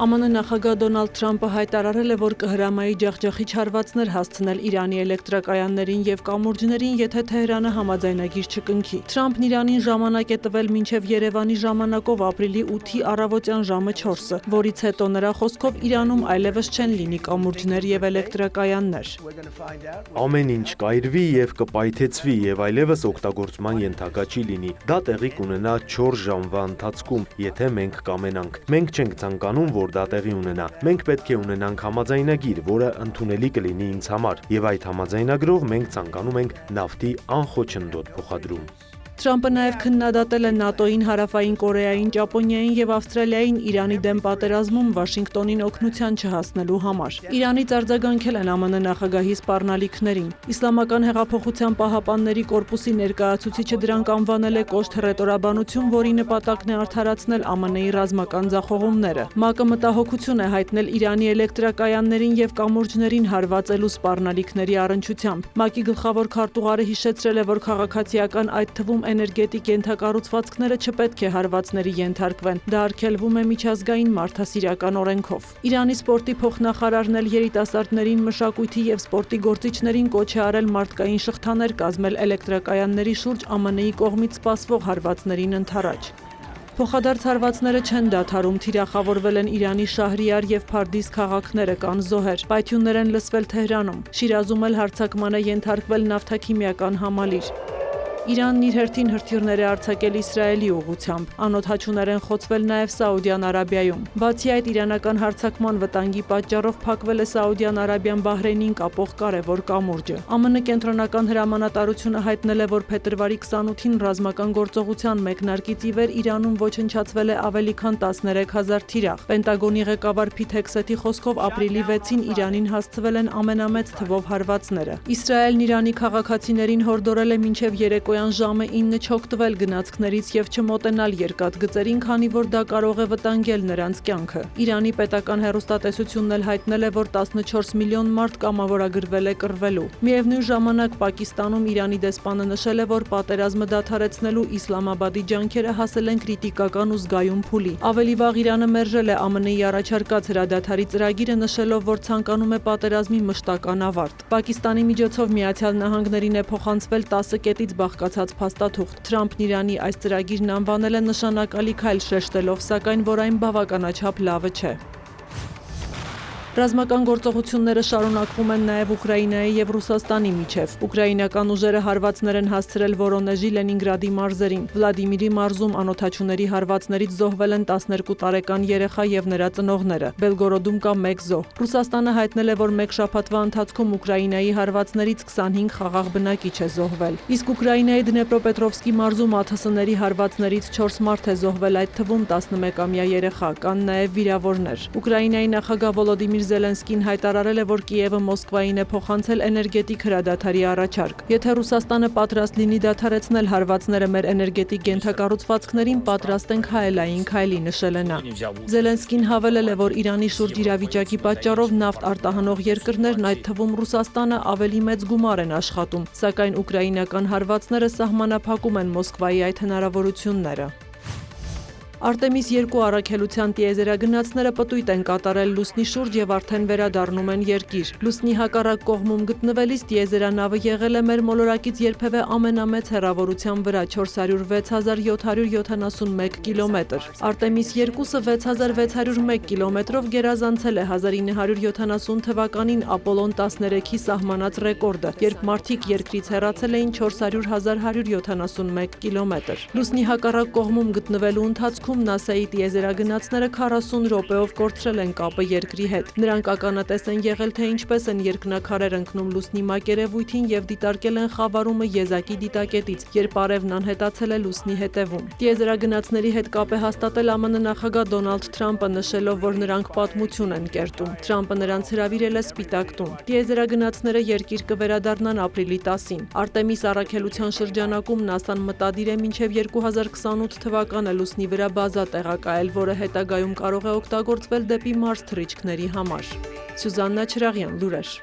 ԱՄՆ նախագահ Դոնալդ Թրամփը հայտարարել է, որ կհրամայի ջախջախիչ հարվածներ հասցնել Իրանի էլեկտրակայաններին և կամուրջներին, եթե Թեհրանը համաձայնագիր չկնքի։ Թրամփն Իրանին ժամանակ է տվել մինչև Երևանի ժամանակով ապրիլի 8-ի առավոտյան ժամը 4-ը, որից հետո նրա խոսքով Իրանում այլևս չեն լինի կամուրջներ և էլեկտրակայաններ։ Ամեն ինչ կայրվի և կպայթեցվի և այլևս օգտագործման ենթակա չի լինի։ Դա տեղի կունենա 4 ժամվա ընթացքում, եթե մենք կամենանք։ Մենք չենք ցանկանում, որ դա տեղի ունենա։ Մենք պետք է ունենանք համաձայնագիր, որը ընդունելի կլինի ինձ համար, և այդ համաձայնագրով մենք ցանկանում ենք նավթի անխոչնդոտ փոխադրում։ Թրամփը նաև քննադատել է ՆԱՏՕ-ին, Հարավային Կորեային, Ճապոնիային և Ավստրալիային Իրանի դեմ պատերազմում Վաշինգտոնին օգնության չհասնելու համար։ Իրանից արձագանքել են ԱՄՆ նախագահի սպառնալիքներին։ Իսլամական հեղափոխության պահապանների կորպուսի ներկայացուցիչը դրանք անվանել է կոշտ հռետորաբանություն, որի նպատակն է արդարացնել ԱՄՆ-ի ռազմական ձախողումները։ ՄԱԿ-ը մտահոգություն է հայտնել Իրանի էլեկտրակայաններին և կամուրջներին հարվածելու սպառնալիքների առնչությամբ։ ՄԱԿ-ի գլխավոր քարտուղարը հիշեցրել է, որ քաղաքացիական, այդ թվում էներգետիկ ենթակառուցվածքները չպետք է հարվածների ենթարկվեն։ Դա արգելվում է միջազգային մարդասիրական օրենքով։ Իրանի սպորտի փոխնախարարն էլ երիտասարդներին, մշակույթի և սպորտի գործիչներին կոչ է արել մարդկային շղթաներ կազմել էլեկտրակայանների շուրջ ԱՄՆ-ի կողմից սպասվող հարվածներին ընդառաջ։ Փոխադարձ հարվածները չեն դադարում, թիրախավորվել են Իրանի Շահրիար և Փարդիս քաղաքները, կան զոհեր, պայթյուններ են լսվել Թեհրանում, Շիրազում էլ հարձակման է ենթարկվել նավթաքիմիական համալիր։ Իրանն իր հերթին հրթիռներ է արձակել Իսրայելի ուղղությամբ, անօդաչուներ են խոցվել նաև Սաուդյան Արաբիայում։ Բացի այդ, իրանական հարձակման վտանգի պատճառով փակվել է Սաուդյան Արաբիան Բահրեյնին կապող կարևոր կամուրջը։ ԱՄՆ կենտրոնական հրամանատարությունը հայտնել է, որ փետրվարի 28-ին ռազմական գործողության մեկնարկից ի վեր Իրանում ոչնչացվել է ավելի քան 13,000 թիրախ։ Պենտագոնի ղեկավար Փիթ Հեքսեթի խոսքով ապրիլի 6-ին Իրանին հասցվել են ամենամեծ թվով հարվածները։ Իսրայելն Իրանի քաղաքացիներին հորդորել է մինչև երեկոյան ժամը 9 չօգտվել գնացքներից և չմոտենալ երկաթգծերին, քանի որ դա կարող է վտանգել նրանց կյանքը։ Իրանի պետական հեռուստատեսությունն էլ հայտնել է, որ 14 միլիոն մարդ կամավորագրվել է կռվելու։ Միևնույն ժամանակ Պակիստանում Իրանի դեսպանը նշել է, որ պատերազմը դադարեցնելու Իսլամաբադի ջանքերը հասել են կրիտիկական ու զգայուն փուլի։ Ավելի վաղ Իրանը մերժել է ԱՄՆ-ի առաջարկած հրադադարի ծրագիրը, նշելով, որ ցանկանում է պատերազմի մշտական ավարտ։ Պակիստանի միջոցով Միացյալ Նահանգներին է փոխանցվել 10 կետից բաղկացած փաստաթուղթ։ Թրամփն Իրանի այս ծրագիրն անվանել է նշանակալի քայլ, շեշտելով, սակայն, որ այն բավականաչափ լավը չէ։ Ռազմական գործողությունները շարունակվում են նաև Ուկրաինայի և Ռուսաստանի միջև։ Ուկրաինական ուժերը հարվածներ են հասցրել Վորոնեժի, Լենինգրադի մարզերին։ Վլադիմիրի մարզում անօդաչուների հարվածներից զոհվել են 12 տարեկան երեխա և նրա ծնողները։ Բելգորոդում կա 1 զոհ։ Ռուսաստանը հայտնել է, որ մեկ շաբաթվա ընթացքում Ուկրաինայի հարվածներից 25 խաղաղ բնակիչ է զոհվել։ Իսկ Ուկրաինայի Դնեպրոպետրովսկի մարզում ԱԹՍ-ների հարվածներից 4 մարդ է զոհվել, այդ թվում 11-ամյա երեխա, կան նաև վիրավորներ։ Ուկրաինայի նախագահ Վոլոդիմիր Զելենսկին հայտարարել է, որ Կիևը Մոսկվային է փոխանցել էներգետիկ հրադադարի առաջարկ։ Եթե Ռուսաստանը պատրաստ լինի դադարեցնել հարվածները մեր էներգետիկ ենթակառուցվածքներին, պատրաստ ենք հայելային քայլի, նշել է նա։ Զելենսկին հավելել է, որ Իրանի շուրջ իրավիճակի պատճառով նավթ արտահանող երկրներն, այդ թվում Ռուսաստանը, ավելի մեծ գումար են աշխատում, սակայն ուկրաինական հարվածները սահմանափակում են Մոսկվայի այդ հնարավորությունները։ Արտեմիս 2 առաքելության տիեզերագնացները պտույտ են կատարել Լուսնի շուրջ և արդեն վերադառնում են երկիր։ Լուսնի հակառակ կողմում գտնվելիս տիեզերանավը եղել է մեր մոլորակից երբևէ ամենամեծ հեռավորության վրա՝ 406,671 կիլոմետր։ Արտեմիս 2-ը 6601 կիլոմետրով գերազանցել է 1970 թվականին Ապոլոն 13-ի սահմանած ռեկորդը, երբ մարդիկ երկրից հեռացել էին 400,171 կիլոմետր։ Լուսնի հակառակ կողմում գտնվելու ընթացքում ՆԱՍԱ-ի տիեզերագնացները 40 րոպեով կորցրել են կապը երկրի հետ։ Նրանք ականատես են եղել, թե ինչպես են երկնաքարեր ընկնում Լուսնի մակերևույթին և դիտարկել են խավարումը եզակի դիտակետից, երբ արևն անհետացել է Լուսնի հետևում։ Տիեզերագնացների հետ կապ է հաստատել ԱՄՆ նախագահ Դոնալդ Թրամփը, նշելով, որ նրանք պատմություն են կերտում։ Թրամփը նրանց հրավիրել է Սպիտակ տուն։ Տիեզերագնացները երկիր կվերադառնան ապրիլի 10-ին։ Արտեմիս առաքելության շրջանակում ՆԱՍԱ-ն մտադիր է մինչև 2028 թվականը Լուսնի վրա բազա տեղակայել, որը հետագայում կարող է օգտագործվել դեպի Մարս թռիչքների համար։ Սյուզաննա Չրաղյան, լուրեր։